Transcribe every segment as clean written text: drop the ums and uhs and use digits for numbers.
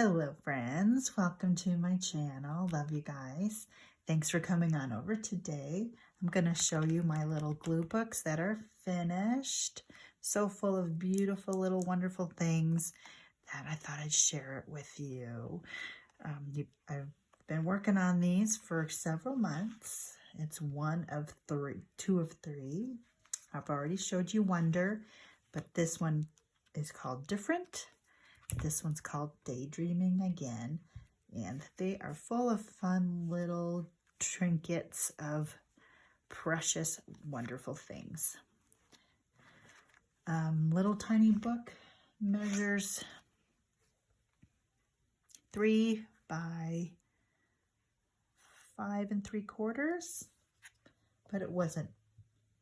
Hello friends, welcome to my channel. Love you guys. Thanks for coming on over today. I'm going to show you my little glue books that are finished. So full of beautiful little wonderful things that I thought I'd share it with you. I've been working on these for several months. It's two of three. I've already showed you Wonder, but this one is called Different. This one's called Daydreaming Again, and they are full of fun little trinkets of precious, wonderful things. Little tiny book measures 3 by 5 3/4, but it wasn't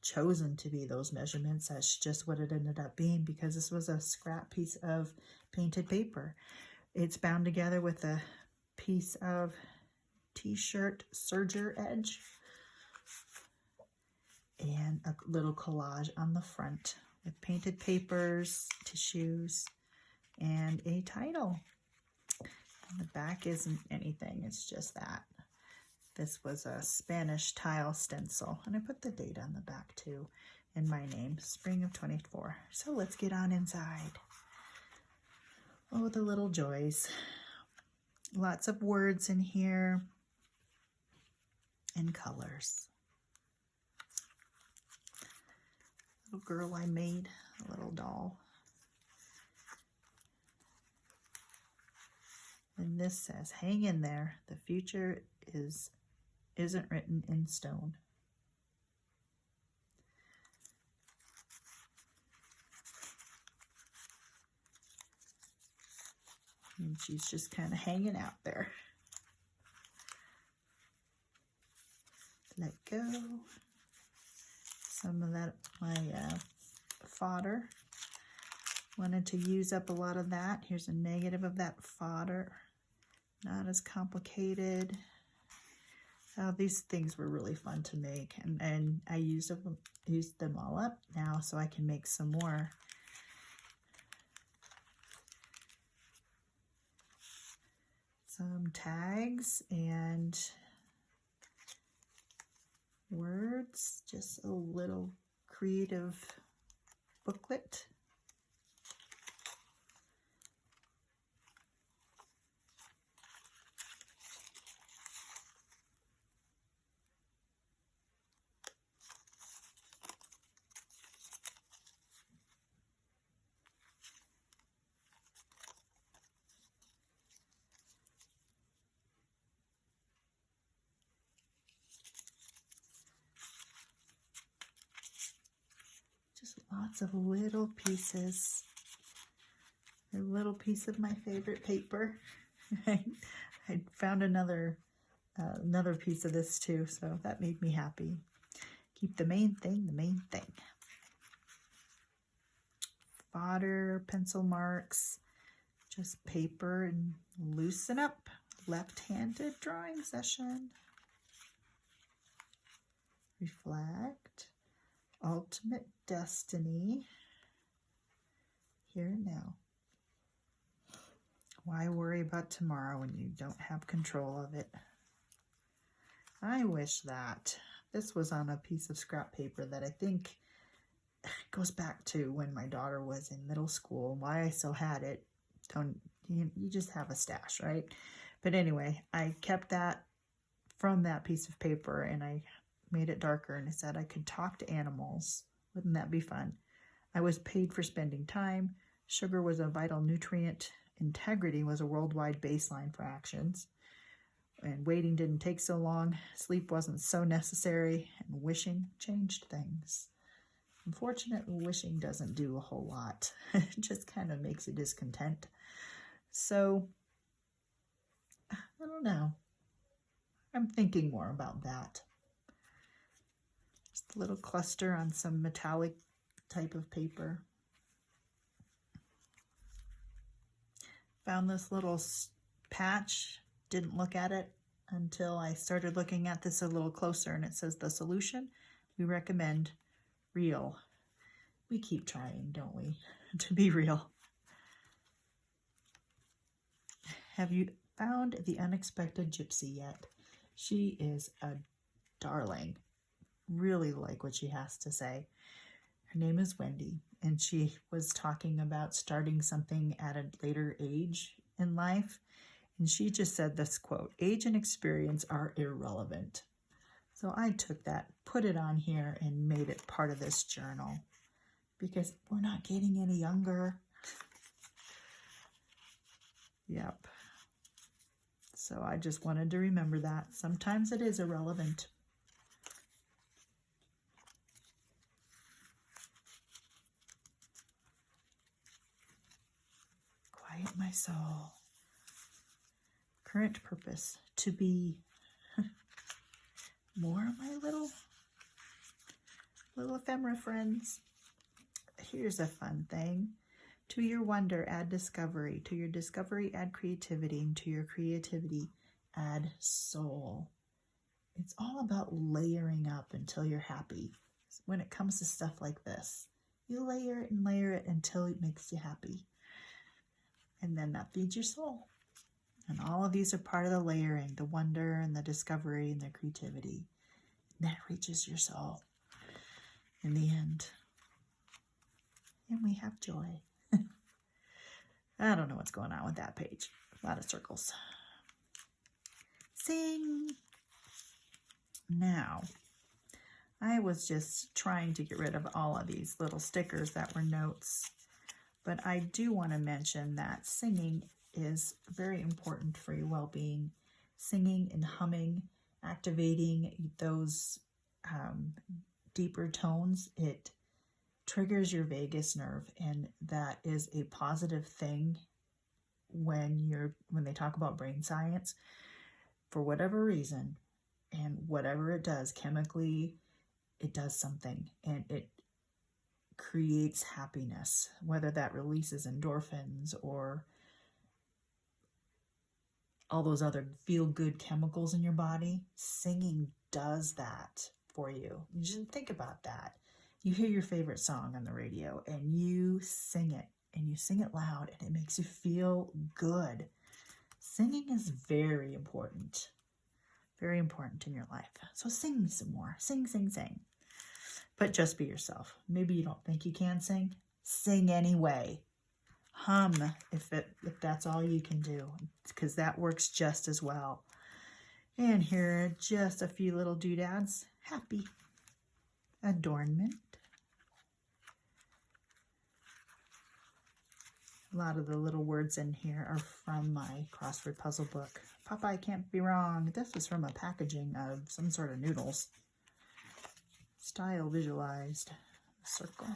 chosen to be those measurements. That's just what it ended up being because this was a scrap piece of painted paper. It's bound together with a piece of t-shirt serger edge and a little collage on the front with painted papers, tissues, and a title. And the back isn't anything, it's just that. This was a Spanish tile stencil, and I put the date on the back too, and my name, spring of 24. So let's get on inside. Oh, the little joys. Lots of words in here and colors. Little girl I made, a little doll. And this says, hang in there, the future isn't written in stone. And she's just kind of hanging out there. Let go. Some of that, my fodder. Wanted to use up a lot of that. Here's a negative of that fodder. Not as complicated. Oh, these things were really fun to make, and I used them all up now so I can make some more. Some tags and words, just a little creative booklet. Just lots of little pieces. A little piece of my favorite paper. I found another piece of this too, so that made me happy. Keep the main thing the main thing. Fodder, pencil marks, just paper, and loosen up. Left-handed drawing session. Reflect. Ultimate destiny. Here and now. Why worry about tomorrow when you don't have control of it? I wish that this was on a piece of scrap paper that I think goes back to when my daughter was in middle school. Why I still had it, you just have a stash, right? But anyway, I kept that from that piece of paper and I made it darker, and I said I could talk to animals. Wouldn't that be fun? I was paid for spending time. Sugar was a vital nutrient. Integrity was a worldwide baseline for actions. And waiting didn't take so long. Sleep wasn't so necessary. And wishing changed things. Unfortunately, wishing doesn't do a whole lot. It just kind of makes you discontent. So, I don't know. I'm thinking more about that. Just a little cluster on some metallic type of paper. Found this little patch, didn't look at it until I started looking at this a little closer, and it says the solution we recommend real. We keep trying, don't we, to be real. Have you found the unexpected gypsy yet? She is a darling. Really like what she has to say. Her name is Wendy, and she was talking about starting something at a later age in life. And she just said this quote, "Age and experience are irrelevant." So I took that, put it on here, and made it part of this journal because we're not getting any younger. Yep. So I just wanted to remember that. Sometimes it is irrelevant. Quiet my soul. Current purpose, to be more of my little ephemera friends. Here's a fun thing. To your wonder, add discovery. To your discovery, add creativity. And to your creativity, add soul. It's all about layering up until you're happy. When it comes to stuff like this, you layer it until it makes you happy. And then that feeds your soul. And all of these are part of the layering, the wonder and the discovery and the creativity. And that reaches your soul in the end. And we have joy. I don't know what's going on with that page. A lot of circles. Sing. Now, I was just trying to get rid of all of these little stickers that were notes. But I do want to mention that singing is very important for your well-being. Singing and humming, activating those deeper tones, it triggers your vagus nerve, and that is a positive thing when they talk about brain science. For whatever reason, and whatever it does chemically, it does something, and it creates happiness, whether that releases endorphins or all those other feel-good chemicals in your body. Singing does that for you. You just think about that. You hear your favorite song on the radio and you sing it, and you sing it loud, and it makes you feel good. Singing is very important in your life. So sing some more. Sing, sing, sing. But just be yourself. Maybe you don't think you can sing. Sing anyway. Hum if that's all you can do, because that works just as well. And here are just a few little doodads. Happy. Adornment. A lot of the little words in here are from my crossword puzzle book. Papa, I can't be wrong. This was from a packaging of some sort of noodles. Style visualized. Circle.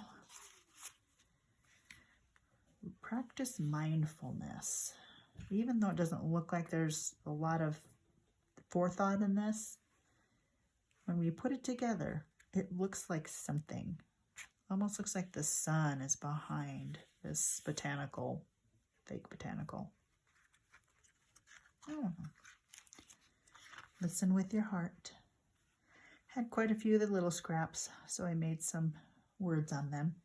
Practice mindfulness. Even though it doesn't look like there's a lot of forethought in this, when we put it together, it looks like something. Almost looks like the sun is behind this botanical, fake botanical. I don't know. Listen with your heart. Had quite a few of the little scraps, so I made some words on them.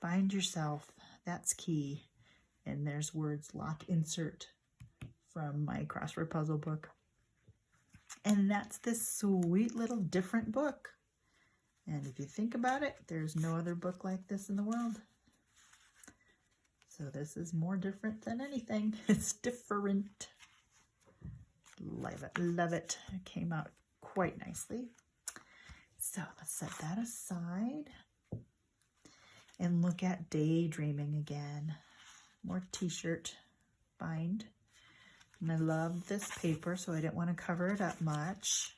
Find yourself. That's key. And there's words, lock, insert from my crossword puzzle book. And that's this sweet little different book. And if you think about it, there's no other book like this in the world. So this is more different than anything. It's different. Love it, love it. It came out quite nicely. So let's set that aside and look at daydreaming again. More t-shirt bind. And I love this paper, so I didn't want to cover it up much.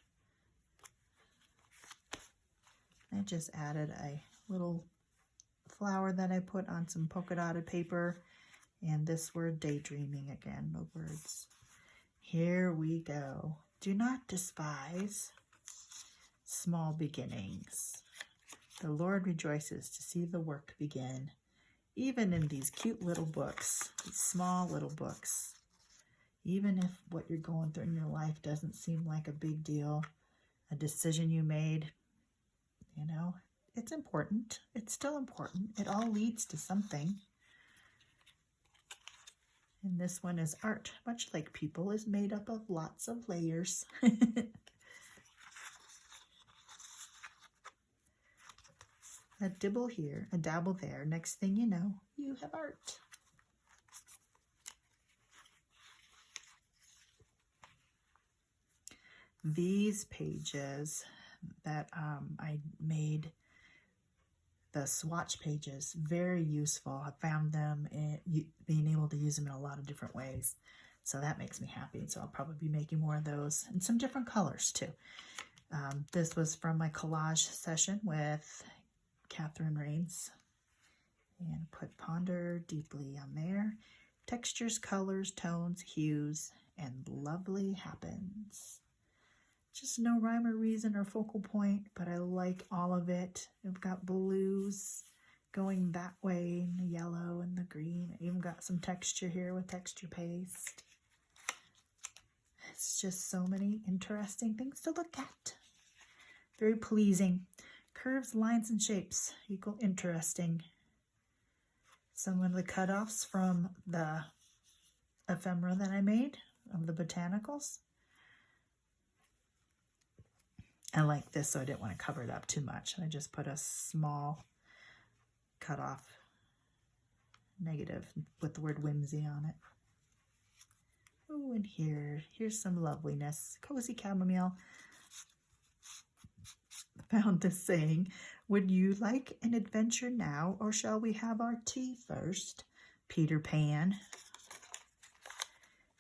I just added a little flower that I put on some polka dotted paper, and this word daydreaming again, the words. Here we go. Do not despise small beginnings. The Lord rejoices to see the work begin. Even in these cute little books, these small little books, even if what you're going through in your life doesn't seem like a big deal, a decision you made, you know, it's important. It's still important. It all leads to something. And this one is art, much like people, is made up of lots of layers. A dibble here, a dabble there. Next thing you know, you have art. These pages that I made, the swatch pages, very useful. I found them being able to use them in a lot of different ways. So that makes me happy. So I'll probably be making more of those and some different colors too. This was from my collage session with Catherine Rains, and put ponder deeply on there. Textures, colors, tones, hues, and lovely happens. Just no rhyme or reason or focal point, but I like all of it. I've got blues going that way, and the yellow and the green. I even got some texture here with texture paste. It's just so many interesting things to look at. Very pleasing. Curves, lines, and shapes equal interesting. Some of the cutoffs from the ephemera that I made of the botanicals. I like this, so I didn't want to cover it up too much. I just put a small cutoff negative with the word whimsy on it. Oh, and here's some loveliness. Cozy chamomile. Found this saying, would you like an adventure now, or shall we have our tea first? Peter Pan.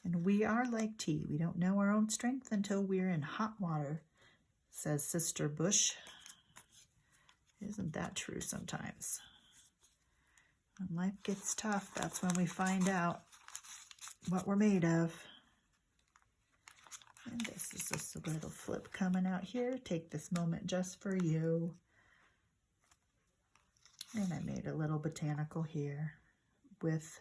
And we are like tea. We don't know our own strength until we're in hot water, says Sister Bush. Isn't that true sometimes? When life gets tough, that's when we find out what we're made of. And this is just a little flip coming out here. Take this moment just for you. And I made a little botanical here with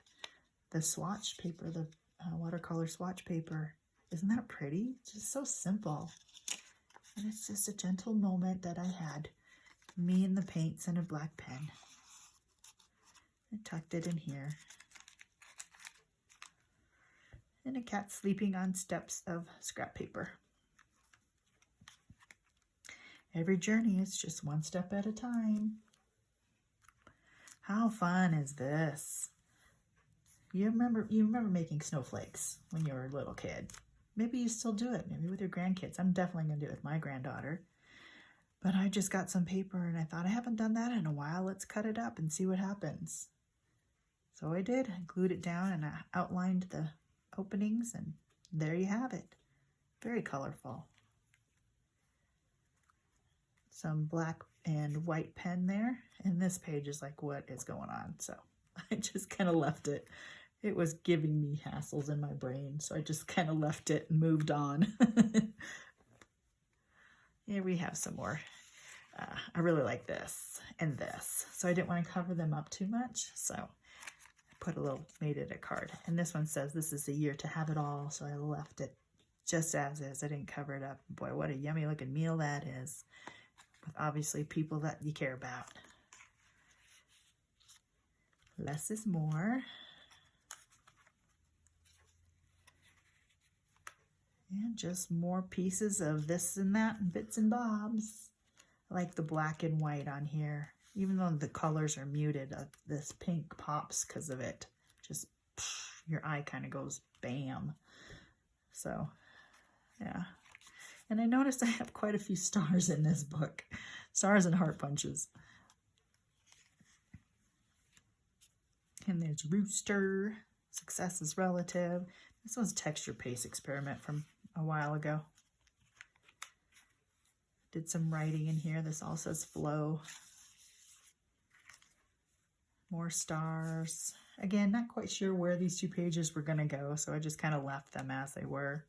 the swatch paper, the watercolor swatch paper. Isn't that pretty? It's just so simple. And it's just a gentle moment that I had. Me and the paints and a black pen. I tucked it in here. And a cat sleeping on steps of scrap paper. Every journey is just one step at a time. How fun is this? You remember making snowflakes when you were a little kid. Maybe you still do it, maybe with your grandkids. I'm definitely going to do it with my granddaughter. But I just got some paper and I thought, I haven't done that in a while. Let's cut it up and see what happens. So I did. I glued it down and I outlined the openings, and there you have it. Very colorful. Some black and white pen there, and this page is like, what is going on? So I just kind of left it. It was giving me hassles in my brain, so I just kind of left it and moved on. Here we have some more. I really like this and this, so I didn't want to cover them up too much, so put a little, made it a card. And this one says, this is the year to have it all, so I left it just as is. I didn't cover it up. Boy, what a yummy looking meal that is, with obviously people that you care about. Less is more. And just more pieces of this and that and bits and bobs. I like the black and white on here. Even though the colors are muted, this pink pops because of it. Just your eye kind of goes bam. So, yeah. And I noticed I have quite a few stars in this book. Stars and heart punches. And there's Rooster. Success is relative. This was a texture paste experiment from a while ago. Did some writing in here. This all says flow. More stars. Again, not quite sure where these two pages were going to go, so I just kind of left them as they were.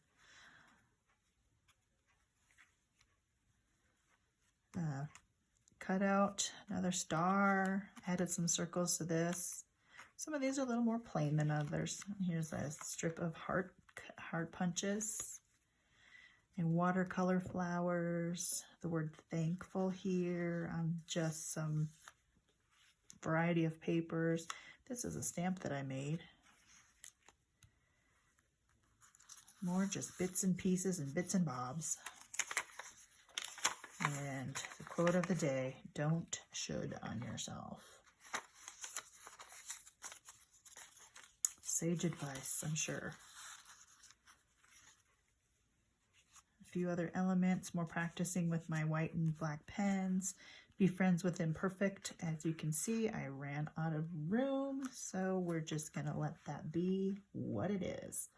Cut out another star. Added some circles to this. Some of these are a little more plain than others. Here's a strip of heart punches. And watercolor flowers. The word thankful here on just some variety of papers. This is a stamp that I made. More just bits and pieces and bits and bobs. And the quote of the day, don't should on yourself. Sage advice, I'm sure. A few other elements, more practicing with my white and black pens. Be friends with imperfect. As you can see, I ran out of room, so we're just going to let that be what it is.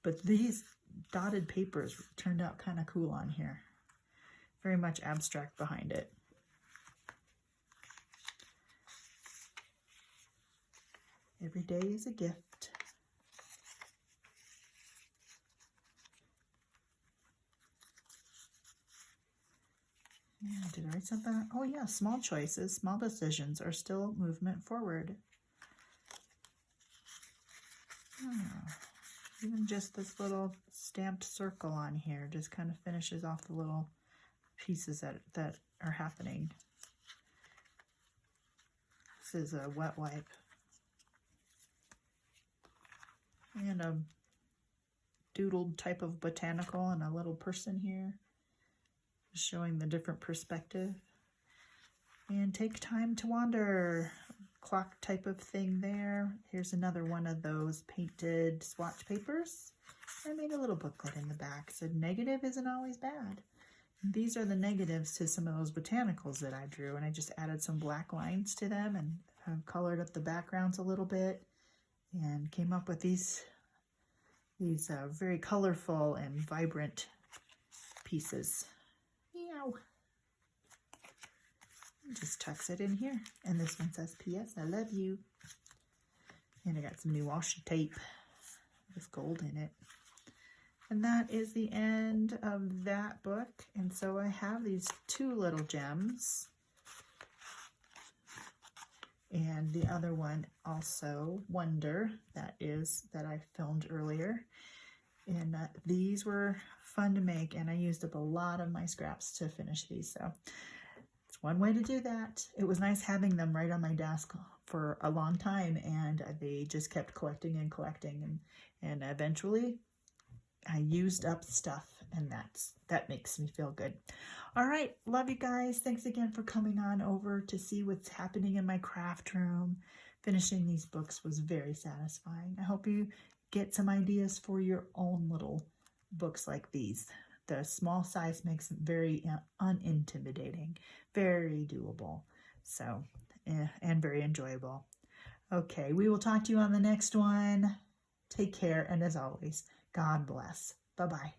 But these dotted papers turned out kind of cool on here. Very much abstract behind it. Every day is a gift. Yeah, did I write something? Oh yeah, small choices, small decisions are still movement forward. Even just this little stamped circle on here just kind of finishes off the little pieces that are happening. This is a wet wipe. And a doodled type of botanical and a little person here, showing the different perspective. And take time to wander. Clock type of thing there. Here's another one of those painted swatch papers. I made a little booklet in the back. Said negative isn't always bad. And these are the negatives to some of those botanicals that I drew, and I just added some black lines to them and colored up the backgrounds a little bit and came up with these very colorful and vibrant pieces. Meow. Just tucks it in here. And this one says, P.S. I love you. And I got some new washi tape with gold in it. And that is the end of that book. And so I have these two little gems. And the other one also, Wonder, that I filmed earlier. And these were fun to make, and I used up a lot of my scraps to finish these. So it's one way to do that. It was nice having them right on my desk for a long time, and they just kept collecting and collecting, and eventually I used up stuff, and that makes me feel good. All right, love you guys. Thanks again for coming on over to see what's happening in my craft room. Finishing these books was very satisfying. I hope you get some ideas for your own little books like these. The small size makes them very unintimidating, very doable, so and very enjoyable. Okay, we will talk to you on the next one. Take care, and as always, God bless. Bye-bye.